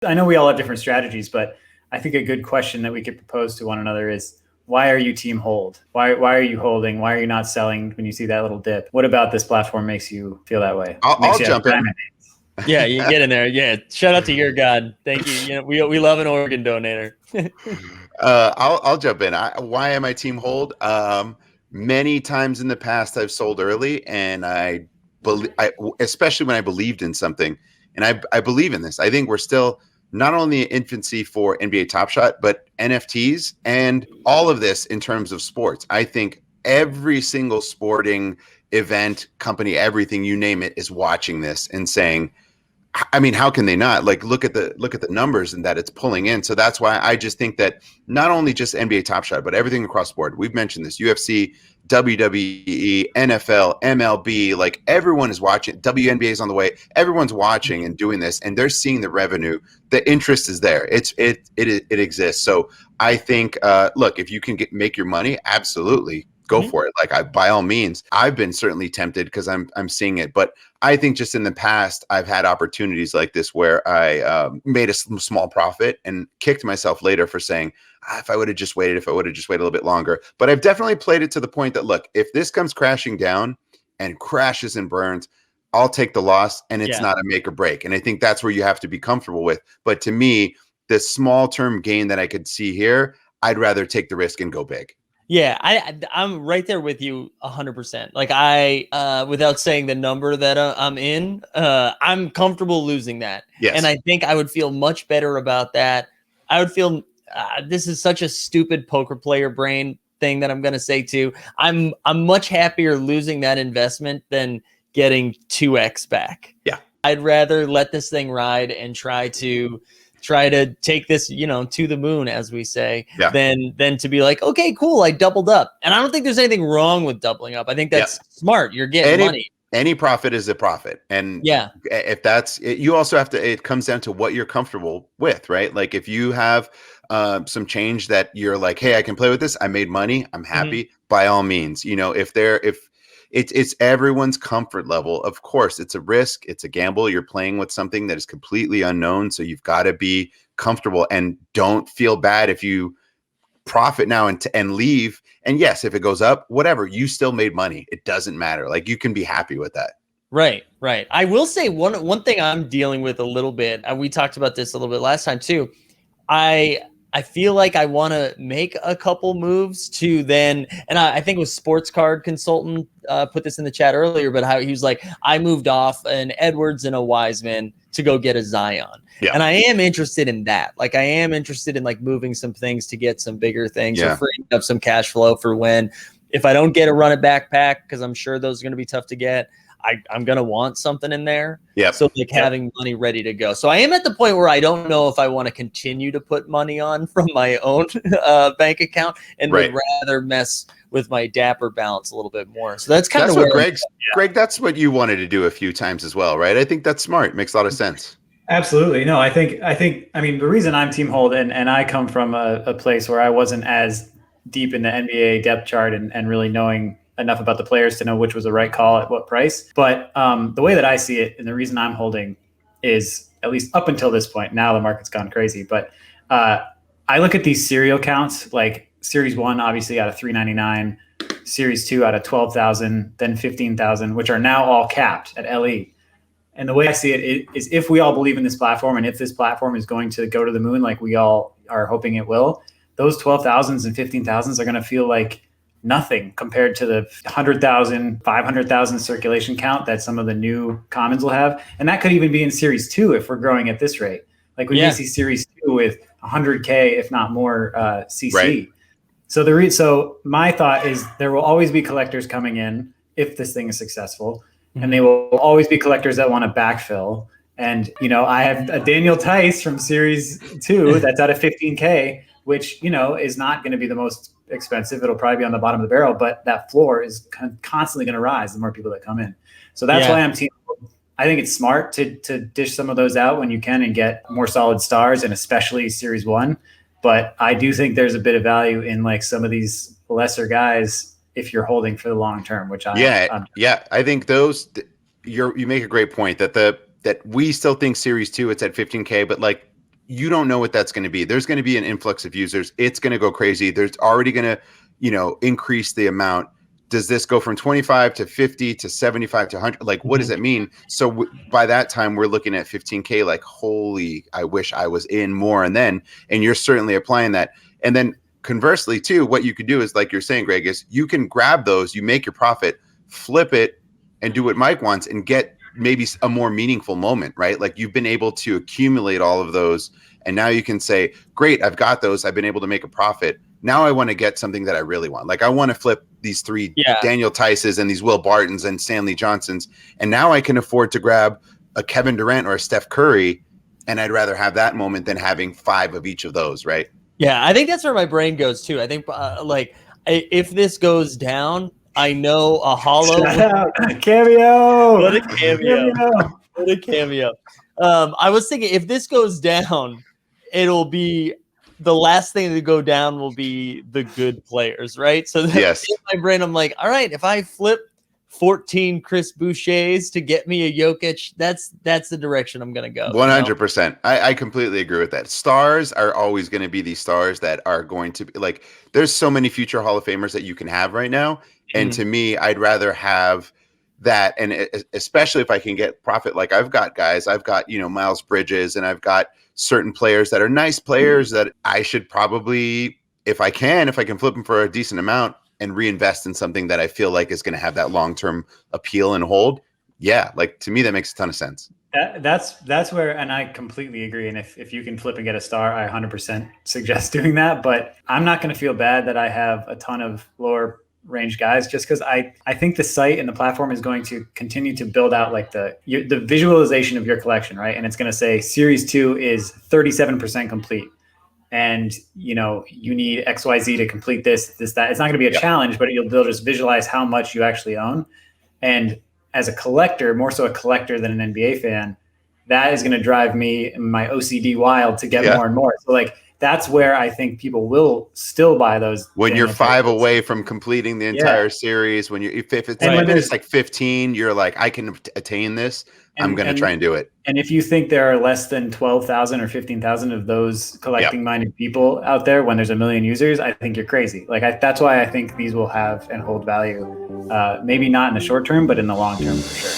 I know we all have different strategies, but I think a good question that we could propose to one another is, why are you team hold? Why are you holding? Why are you not selling when you see that little dip? What about this platform makes you feel that way? I'll jump in. Yeah, you get in there. Yeah, shout out to your God. Thank you. You know, we love an organ donator. I'll jump in. Why am I team hold? Many times in the past, I've sold early, and I believe, especially when I believed in something, and I believe in this. I think we're still not only in infancy for NBA Top Shot, but NFTs and all of this in terms of sports. I think every single sporting event, company, everything, you name it, is watching this and saying, I mean, how can they not? Like, look at the numbers and that it's pulling in. So that's why I just think that not only just NBA Top Shot, but everything across the board. We've mentioned this: UFC, WWE, NFL, MLB. Like, everyone is watching. WNBA is on the way. Everyone's watching and doing this, and they're seeing the revenue. The interest is there. It exists. So I think, look, if you can make your money, absolutely go for it. Like, by all means, I've been certainly tempted because I'm seeing it. But I think just in the past, I've had opportunities like this where I made a small profit and kicked myself later for saying, if I would have just waited, a little bit longer. But I've definitely played it to the point that, look, if this comes crashing down and crashes and burns, I'll take the loss, and it's not a make or break. And I think that's where you have to be comfortable with. But to me, the small term gain that I could see here, I'd rather take the risk and go big. Yeah, I'm right there with you 100%. Like, I, without saying the number that I'm in, I'm comfortable losing that. Yes. And I think I would feel much better about that. I would feel, this is such a stupid poker player brain thing that I'm going to say too. I'm much happier losing that investment than getting 2x back. Yeah. I'd rather let this thing ride and try to take this, you know, to the moon, as we say, than to be like, okay, cool, I doubled up. And I don't think there's anything wrong with doubling up. I think that's smart. You're getting money. Any profit is a profit. And if that's it, you also have to, it comes down to what you're comfortable with, right? Like, if you have some change that you're like, hey, I can play with this, I made money, I'm happy, by all means. You know, if it's everyone's comfort level. Of course, it's a risk. It's a gamble. You're playing with something that is completely unknown. So you've got to be comfortable and don't feel bad if you profit now and leave. And yes, if it goes up, whatever, you still made money. It doesn't matter. Like, you can be happy with that. Right. I will say one thing I'm dealing with a little bit, and we talked about this a little bit last time too. I feel like I want to make a couple moves to then, and I think it was Sports Card Consultant put this in the chat earlier, but how he was like, I moved off an Edwards and a Wiseman to go get a Zion. Yeah. And I am interested in that. Like, I am interested in like moving some things to get some bigger things or freeing up some cash flow for when, if I don't get a run it backpack, because I'm sure those are going to be tough to get, I'm going to want something in there. Yeah. So like having money ready to go. So I am at the point where I don't know if I want to continue to put money on from my own bank account and would rather mess with my Dapper balance a little bit more. So that's kind of what Greg, that's what you wanted to do a few times as well, right? I think that's smart. It makes a lot of sense. Absolutely. No, I mean, the reason I'm team hold and I come from a place where I wasn't as deep in the NBA depth chart and really knowing enough about the players to know which was the right call at what price. But the way that I see it, and the reason I'm holding is, at least up until this point, now the market's gone crazy, but I look at these serial counts, like Series 1, obviously out of 399, Series 2 out of 12,000, then 15,000, which are now all capped at LE. And the way I see it is, if we all believe in this platform, and if this platform is going to go to the moon like we all are hoping it will, those 12,000s and 15,000s are going to feel like nothing compared to the 100,000, 500,000 circulation count that some of the new commons will have. And that could even be in Series 2 if we're growing at this rate. Like, when you see Series 2 with 100K, if not more, CC. Right. So my thought is, there will always be collectors coming in if this thing is successful. And they will always be collectors that want to backfill. And, you know, I have a Daniel Tice from Series 2 that's out of 15K, which, you know, is not going to be the most expensive. It'll probably be on the bottom of the barrel, but that floor is constantly going to rise the more people that come in. So that's why I'm team. I think it's smart to dish some of those out when you can and get more solid stars, and especially Series 1. But I do think there's a bit of value in like some of these lesser guys if you're holding for the long term, which I think those you make a great point that we still think Series 2 it's at 15K, but like you don't know what that's going to be. There's going to be an influx of users. It's going to go crazy. There's already going to, increase the amount. Does this go from 25 to 50 to 75 to 100? Like, what does that mean? So by that time, we're looking at 15K, like, holy, I wish I was in more. And you're certainly applying that. And then conversely too, what you could do is, like you're saying, Greg, is you can grab those, you make your profit, flip it, and do what Mike wants and get maybe a more meaningful moment, right? Like, you've been able to accumulate all of those. And now you can say, great, I've got those. I've been able to make a profit. Now I want to get something that I really want. Like, I want to flip these 3 Daniel Tices and these Will Bartons and Stanley Johnsons. And now I can afford to grab a Kevin Durant or a Steph Curry. And I'd rather have that moment than having 5 of each of those, right? Yeah, I think that's where my brain goes too. I think if this goes down, I know a hollow cameo. What a cameo. What a cameo. I was thinking if this goes down, it'll be the last thing to go down will be the good players, right? So yes. In my brain, I'm like, all right, if I flip 14 Chris Bouchers to get me a Jokic, that's the direction I'm going to go. 100%. I completely agree with that. Stars are always going to be these stars that are going to be like, there's so many future Hall of Famers that you can have right now. And to me, I'd rather have that. And especially if I can get profit, like I've got guys, I've got, Miles Bridges, and I've got certain players that are nice players that I should probably, if I can flip them for a decent amount and reinvest in something that I feel like is going to have that long-term appeal and hold. Yeah. Like, to me, that makes a ton of sense. That's where, and I completely agree. And if you can flip and get a star, I 100% suggest doing that. But I'm not going to feel bad that I have a ton of lower range guys, just because I think the site and the platform is going to continue to build out like the visualization of your collection, right? And it's going to say Series 2 is 37% complete. And you need XYZ to complete this, that. It's not going to be a challenge, but they'll just visualize how much you actually own. And as a collector, more so a collector than an NBA fan, that is going to drive me, my OCD wild, to get more and more. So like, that's where I think people will still buy those. When you're 5 away from completing the entire series, when if it's like 15, you're like, I can attain this. I'm going to try and do it. And if you think there are less than 12,000 or 15,000 of those collecting minded people out there, when there's a million users, I think you're crazy. Like, that's why I think these will have and hold value. Maybe not in the short term, but in the long term for sure.